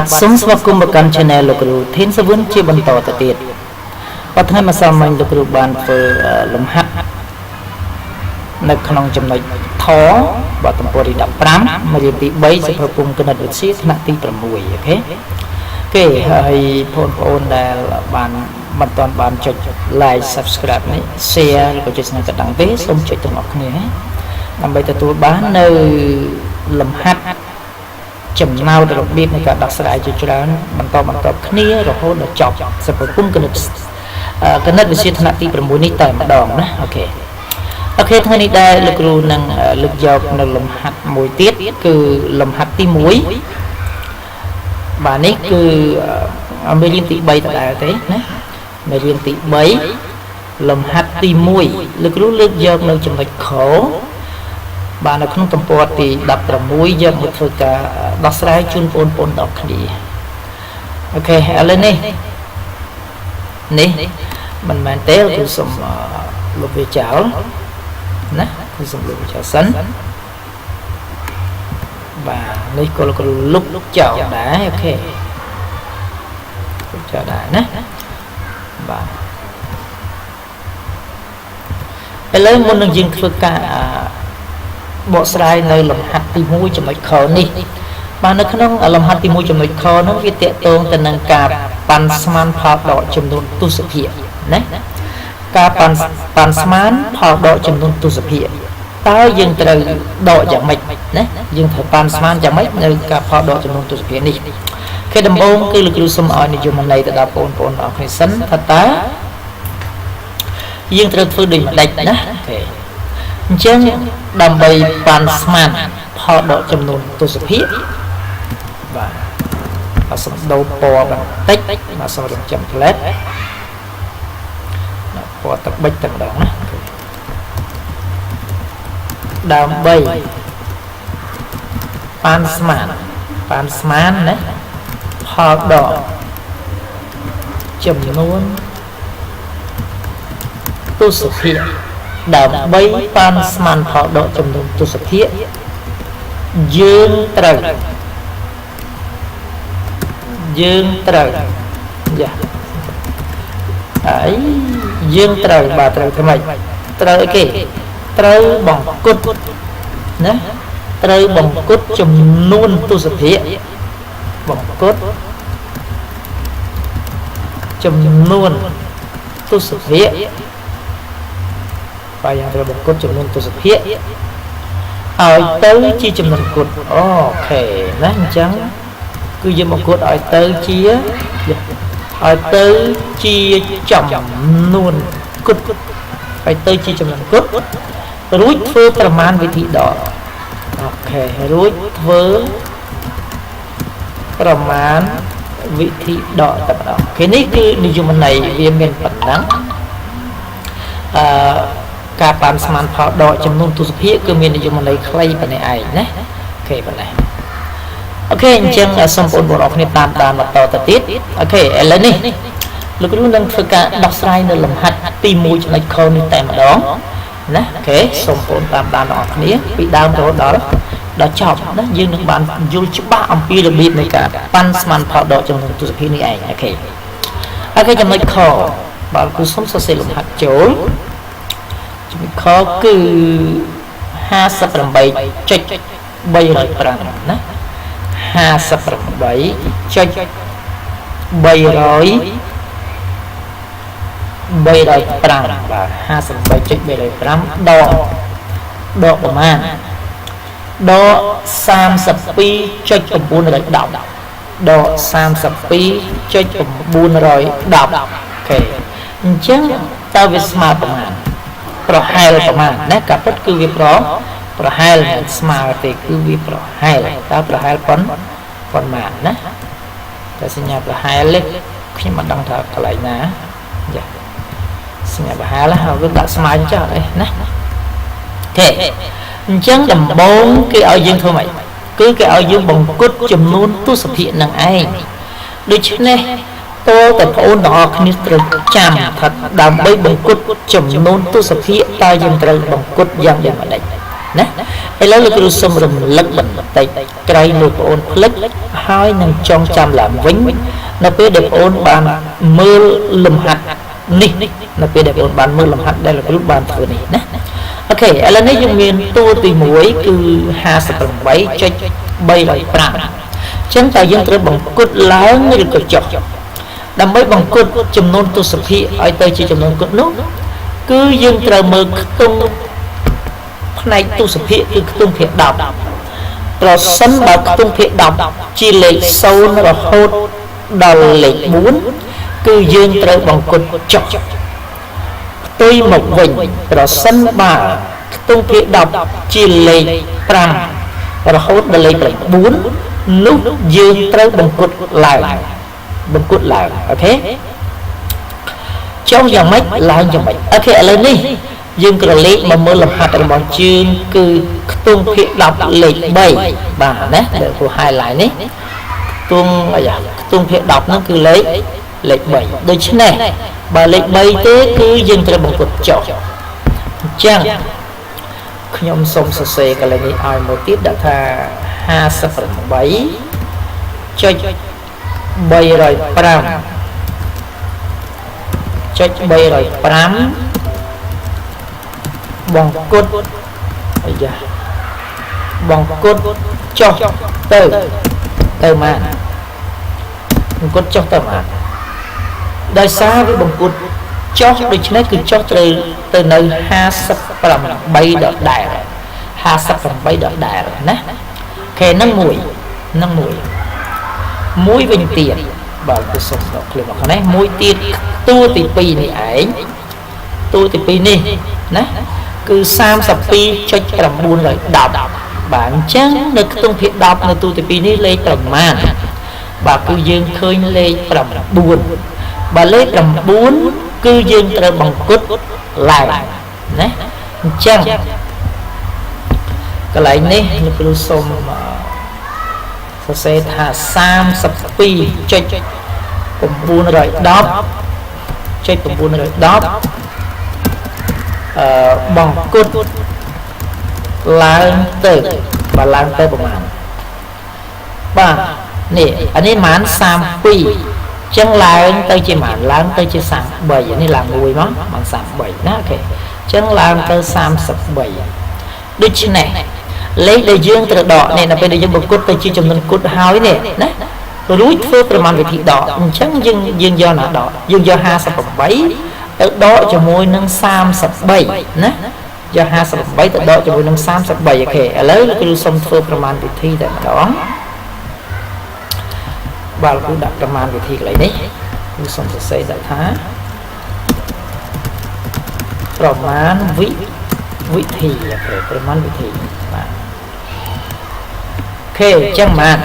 បាទសូមស្វាគមន៍មកកាន់ channel លោកគ្រូធីនសវុនជាបន្តទៅទៀតបាទថ្ងៃម្សិលមិញលោកគ្រូបានធ្វើលំហាត់នៅក្នុងចំណុចថបាទទំព័រទី15មេរៀនទី3សិក្ខាពុំគណិតវិទ្យាថ្នាក់ទី6អូខេហើយបងប្អូនដែលបានមិនទាន់បានចុច like subscribe នេះ share ឬក៏ចុចស្នាកណ្ដឹងទេសូមចុចទាំងអស់គ្នាដើម្បីទទួលបាននៅលំហាត់ចំណោទរបៀបនៃការដោះស្រាយជាច្រើនបន្តគ្នារហូតដល់ចប់សិក្ខាពុំគណិតវិទ្យាថ្នាក់ទី6នេះតែម្ដងណាអូខេថ្ងៃនេះដែរលោកគ្រូនឹងលើកយកនៅលំហាត់មួយទៀតគឺលំហាត់ទី1បាទនេះគឺមេរៀនទី3ដដែលទេណាមេរៀនទី3លំហាត់ទី1លោកគ្រូលើកយកនៅចំណុចខបាទនៅក្នុងទំព័រទី16យកមកធ្វើការដោះស្រាយជូនបងប្អូនដល់គ្នាអូខេឥឡូវនេះមិនមែនទេគឺសូមលុបវាចោលណាគឺសូមលុបវាចោលសិនបាទនេះក៏លោកគ្រូលុបចោលដែរអូខេលុបចោលដែរណាបាទឥឡូវមុននឹងយើងធ្វើការបកស្រាយនៅលំហាត់ទី1ចំណុចខនេះបាទនៅក្នុងលំហាត់ទី1ចំណុចខនោះវាតកតងទៅនឹងការប៉ាន់ស្មានផលដកចំនួនទស្សភាគណាការប៉ាន់ស្មានផលដកចំនួនទស្សភាគតើយើងត្រូវដកយ៉ាងម៉េចណាយើងត្រូវប៉ាន់ស្មានយ៉ាងម៉េចនៅការផលដកចំនួនទស្សភាគនេះគឺដំបូងគឺលោកគ្រូសូមឲ្យនិយមន័យទៅដល់បងប្អូនអរគ្នាសិនថាតើយើងត្រូវធ្វើដូចម្ដេចណាអូខេអញ្ចឹងដើម្បីប៉ាន់ស្មានផលដកចំនួនទស្សភាគបាទសូមដូរពណ៌បន្តិចបាទសូមរំចាំផ្លែតពណ៌ទឹកប៊ិចតែម្ដងណាដើម្បីប៉ាន់ស្មានណាផលដកចំនួនទស្សភាគដើម្បីប៉ាន់ស្មានផលដកចំនួនទស្សភាគយើងត្រូវហើយយើងត្រូវបាទត្រូវថ្មីត្រូវអីគេត្រូវបង្គុតណាត្រូវបង្គុតចំនួនទស្សភាគបង្គុតចំនួនទស្សភាគបាទយ៉ាងត្រូវបង្គុតចំនួនទស្សភាគឲ្យទៅជាចំនួនគុតអូខេណាអញ្ចឹងគឺយើងបង្គុតឲ្យទៅជាចំនួនគុតឲ្យទៅជាចំនួនគុតរួចធ្វើប្រមាណវិធីដកអូខេរួចធ្វើប្រមាណវិធីដកតែម្ដងអូខេនេះគឺនិយមន័យវាមានប៉ុណ្ណឹងការប៉ាន់ស្មានផលដកចំនួនទស្សភាគគឺមាននិយមន័យខ្លីប៉ុណ្ណេះឯងណាអូខេប៉ុណ្ណេះអូខេអញ្ចឹងសូមបងប្អូនអរគ្នាតាមបន្តទៅទៀតអូខេឥឡូវនេះលោកគ្រូនឹងធ្វើការដោះស្រាយនៅលំហាត់ទី1ចំណុចខនេះតែម្ដងណាអូខេសូមបងប្អូនតាមដានទាំងអស់គ្នាពីដើមរហូតដល់ចប់ណាយើងនឹងបានយល់ច្បាស់អំពីរបៀបនៃការប៉ាន់ស្មានផលដកចំនួនទស្សភាគនេះឯងអូខេចំណុចខបាទគ្រូសូមសរសេរលំហាត់ចូលចំណុចខគឺ 58.305 ណា 58.305 បាទ 58.305 ដកប្រមាណដក 32.910 ដក 32.910 អូខេអញ្ចឹងតើវាស្មើប្រមាណប្រហែលប្រមាណណាការពិតគឺវាប្រហែលមិនស្មើទេគឺវាប្រហែលតើប្រហែលប៉ុន្មានណាតែសញ្ញាប្រហែលខ្ញុំមិនដឹងថាកន្លែងណាចាសញ្ញាប្រហែលហើយវាដាក់ស្មើចោលណាអូខេអញ្ចឹងដំបូងគេឲ្យយើងធ្វើម៉េចគឺគេឲ្យយើងបង្គុតចំនួនទស្សភាគនឹងឯងដូច្នេះតើបងប្អូនទាំងអស់គ្នាត្រូវចាំថាដើម្បីបង្គុតចំនួនទស្សភាគតើយើងត្រូវបង្គុតយ៉ាងដូចម្ដេច ណាឥឡូវលោកគ្រូសូមរំលឹកបន្តិចក្រៃលោកប្អូនផ្លិចហើយនឹងចងចាំឡើងវិញនៅពេលដែលប្អូនបានមើលលំហាត់នេះនៅពេលដែលប្អូនបានមើលលំហាត់ដែលលោកគ្រូបានធ្វើនេះណាអូខេឥឡូវនេះយើងមានតួទី1គឺ 58.305 អញ្ចឹងតើយើងត្រូវបង្គុតឡើងឬក៏ចុះដើម្បីបង្គុតចំនួនទស្សភាគឲ្យទៅជាចំនួនគុតនោះគឺយើងត្រូវមើលខ្ទង់ផ្នែកទស្សភាគគឺខ្ទង់ភាគ10ប្រសិនបើខ្ទង់ភាគ10ជាលេខ0រហូតដល់លេខ4គឺយើងត្រូវបង្គុតចុះផ្ទុយមកវិញប្រសិនបើខ្ទង់ភាគ10ជាលេខ5រហូតដល់លេខ9នោះយើងត្រូវបង្គុតឡើងអូខេចុះយ៉ាងម៉េចឡើងយ៉ាងម៉េចអូខេឥឡូវនេះយើងក្រឡេកមកមើលលំហាត់របស់ជើងគឺខ្ទង់ភាគ10លេខ3បាទណាដែលគូ highlight នេះខ្ទង់ខ្ទង់ភាគ10នោះគឺលេខ3ដូច្នេះបើលេខ3ទេគឺយើងត្រូវបង្គុតចុះអញ្ចឹងខ្ញុំសូមសរសេរកន្លែងនេះឲ្យមួយទៀតដាក់ថា 58.305 បង្គុតបង្គុតចុះទៅមកបង្គុតចុះទៅមកដោយសារវាបង្គុតចុះដូច្នេះគឺចុះត្រូវទៅនៅ58ដដែលណាខេនឹងមួយវិញទៀតបើគឺសុំដល់ឃ្លីបមកនេះមួយទៀតតួទី2នេះឯងតួទី2នេះណាគឺ 32.910 បាទអញ្ចឹងនៅខ្ទង់ភាគ10នៅតួទី2នេះលេខប្រមាណបាទគឺយើងឃើញលេខ9បើលេខ9គឺយើងត្រូវបង្គុតឡើងណាអញ្ចឹងកន្លែងនេះលោកគ្រូសូមសរសេរថា 32.910 បង្គុតឡើងទៅបើឡើងទៅប្រមាណបាទនេះអានេះប្រមាណ32ចឹងឡើងទៅជាប្រមាណឡើងទៅជា33នេះឡើងមួយមកបាន33ណាអូខេចឹងឡើងទៅ33ដូច្នេះលេខដែលយើងត្រូវដកនេះនៅពេលដែលយើងបង្គុតទៅជាចំនួនគុតហើយនេះណារួចធ្វើប្រមាណវិធីដកអញ្ចឹងយើងយកណាដកយើងយក58ទៅដកជាមួយនឹង33ណាយក58ទៅដកជាមួយនឹង33អូខេឥឡូវលោកគ្រូសូមធ្វើប្រមាណវិធីតែម្ដងបាទលោកគ្រូដាក់ប្រមាណវិធីកន្លែងនេះគឺសូមសរសេរដាក់ថាប្រមាណវិធីអូខេប្រមាណវិធីបាទអូខេអញ្ចឹងបាន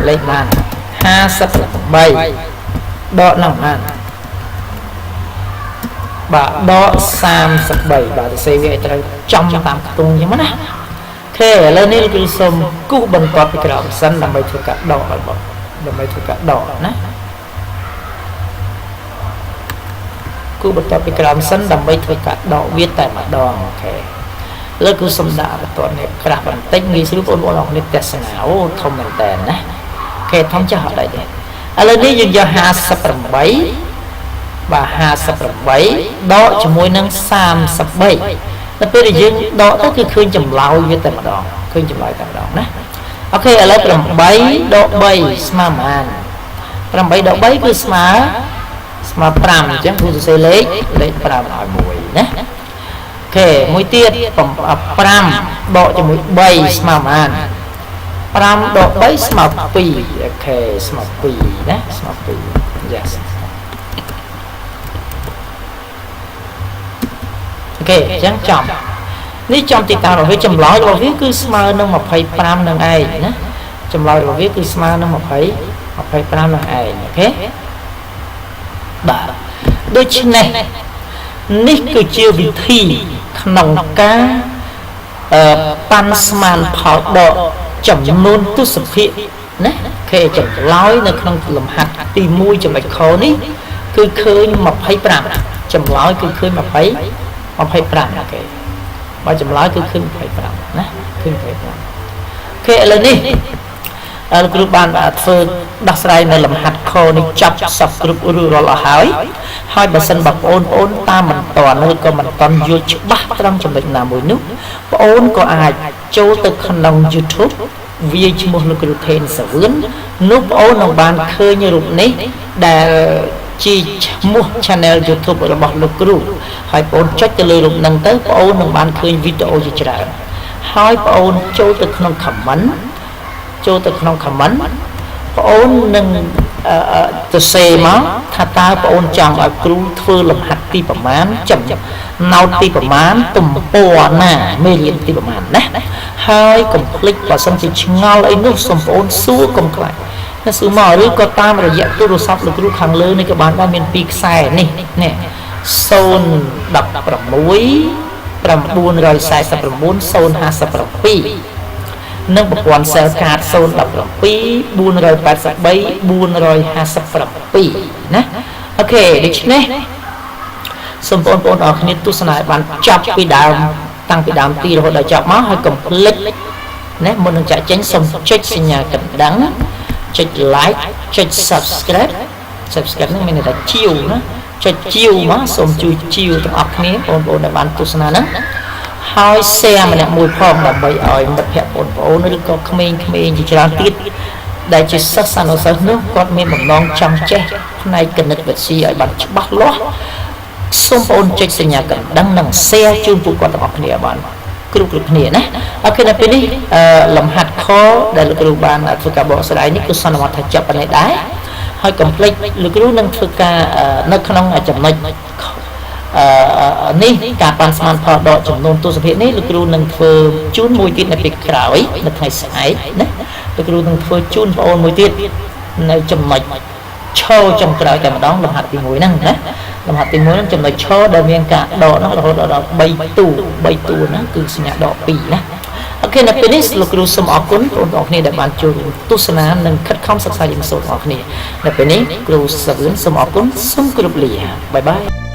លេខបាន58ដកនឹងបានបាទដក33បាទសរសេរវាឲ្យត្រូវចំតាមខ្ទង់អញ្ចឹងណាអូខេឥឡូវនេះគឺសូមគូសបន្ទាត់ពីក្រោមសិនដើម្បីធ្វើការដកឲ្យបងដើម្បីធ្វើការដកណាគូសបន្ទាត់ពីក្រោមសិនដើម្បីធ្វើការដកវាតែម្ដងអូខេលើគឺសំដាក់បន្ទាត់នេះក្រាស់បន្តិចងាយស្រួលបងប្អូនអរគុណទស្សនាអូធំមែនតើណាអូខេធំចាស់អត់ដែរទេឥឡូវនេះយើងយក58បាទ58ដកជាមួយនឹង33ដល់ពេលដែលយើងដកទៅគឺឃើញចម្លើយវាតែម្ដងឃើញចម្លើយតែម្ដងណាអូខេឥឡូវ8ដក3ស្មើប៉ុន្មាន8ដក3គឺស្មើ5អញ្ចឹងគូសរសេរលេខ5ឲ្យ1ណាអូខេមួយទៀត5ដកជាមួយ3ស្មើប៉ុន្មាន5ដក3ស្មើ2អូខេស្មើ2ណាស្មើ2 yes អូខេអញ្ចឹងចំនេះចំទីតាំងរបស់វាចម្លើយរបស់វាគឺស្មើនឹង25នឹងឯងណាចម្លើយរបស់វាគឺស្មើនឹង25នឹងឯងអូខេបាទដូច្នេះនេះគឺជាវិធីក្នុងការប៉ាន់ស្មានផលដកចំនួនទស្សភាគណាគេចម្លើយនៅក្នុងលំហាត់ទី1ចំណុចខនេះគឺឃើញ25ចម្លើយគឺឃើញ25អូខេ បើចម្លើយគឺឃើញ25ណាឃើញ25អូខេឥឡូវនេះលោកគ្រូបានធ្វើដោះស្រាយនៅលំហាត់ខនេះចាប់សពគ្រប់រួចរាល់អស់ហើយបើសិនបងប្អូនតាមមិនតាន់ឬក៏មិនតាន់យល់ច្បាស់ត្រង់ចំណុចណាមួយនោះបងអូនក៏អាចចូលទៅក្នុង YouTube វាឈ្មោះលោកគ្រូថេនសាវឿននោះបងអូននឹងបានឃើញរូបនេះដែលជាឈ្មោះ Channel YouTube របស់លោកគ្រូហើយបងអូនចុចទៅលើរូបហ្នឹងទៅបងអូននឹងបានឃើញវីដេអូជាច្រើនហើយបងអូនចូលទៅក្នុង comment បងអូននឹងទៅសេមកថាតើបងអូនចង់ឲ្យគ្រូធ្វើលំហាត់ទីប្រមាណចំណោទទីប្រមាណទំព័រណាមេរៀនទីប្រមាណណាហើយកុំភ្លេចបើសិនជាឆ្ងល់អីនោះសូមបងអូនសួរកុំខ្លាចណាសួរមកឬក៏តាមរយៈទូរស័ព្ទលោកគ្រូខាងលើនេះក៏បានដែរមាន2ខ្សែនេះ016 949 057និងប្រព័ន្ធ cell card 017 483 457ណាអូខេដូច្នេះសូមបងប្អូនអរគ្នាទស្សនាឲ្យបានចប់ពីដើមតាំងពីដើមទីរហូតដល់ចប់មកហើយកុំភ្លេចណាមុននឹងចាក់ចេញសូមចុចសញ្ញាកណ្ដឹងចុច like ចុច subscribe ហ្នឹងមានន័យថាជាវណាចុចជាវមកសូមជួយជាវទាំងអស់គ្នាបងប្អូនដែលបានទស្សនាហ្នឹងហើយ share ម្នាក់មួយផងដើម្បីឲ្យមិត្តភ័ក្តិបងប្អូនឬក៏ក្មេងៗជាច្រើនទៀតដែលជាសិស្សសានុសិស្សនោះគាត់មានបំណងចង់ចេះផ្នែកគណិតវិទ្យាឲ្យបានច្បាស់លាស់សូមបងប្អូនចុចសញ្ញាកណ្ដឹងនិង share ជូនពួកគាត់ទាំងអស់គ្នាបានគ្រប់គ្នាណាអូខេនៅពេលនេះលំហាត់ខដែលលោកគ្រូបានធ្វើការបកស្រាយនេះគឺសន្មតថាចប់ប៉ុណ្ណេះដែរហើយកុំភ្លេចលោកគ្រូនឹងធ្វើការនៅក្នុងចំណុចនេះការប៉ាន់ស្មានផលដកចំនួនទស្សភាគនេះលោកគ្រូនឹងធ្វើជូនមួយទៀតនៅពេលក្រោយនៅថ្ងៃស្អែកណាលោកគ្រូនឹងធ្វើជូនបងប្អូនមួយទៀតនៅចំណុចឈរចុងក្រោយតែម្ដងលំហាត់ទី1ហ្នឹងណាលំហាត់ទី1ហ្នឹងចំណុចឈរដែលមានការដកនោះរហូតដល់3ទូហ្នឹងគឺសញ្ញាដក2ណាអូខេនៅពេលនេះលោកគ្រូសូមអរគុណបងប្អូនគ្នាដែលបានចូលរួមទស្សនានិងខិតខំសិក្សារៀនសូត្របងប្អូនគ្នានៅពេលនេះគ្រូសាវឿនសូមអរគុណសូមគោរពលាបាយបាយ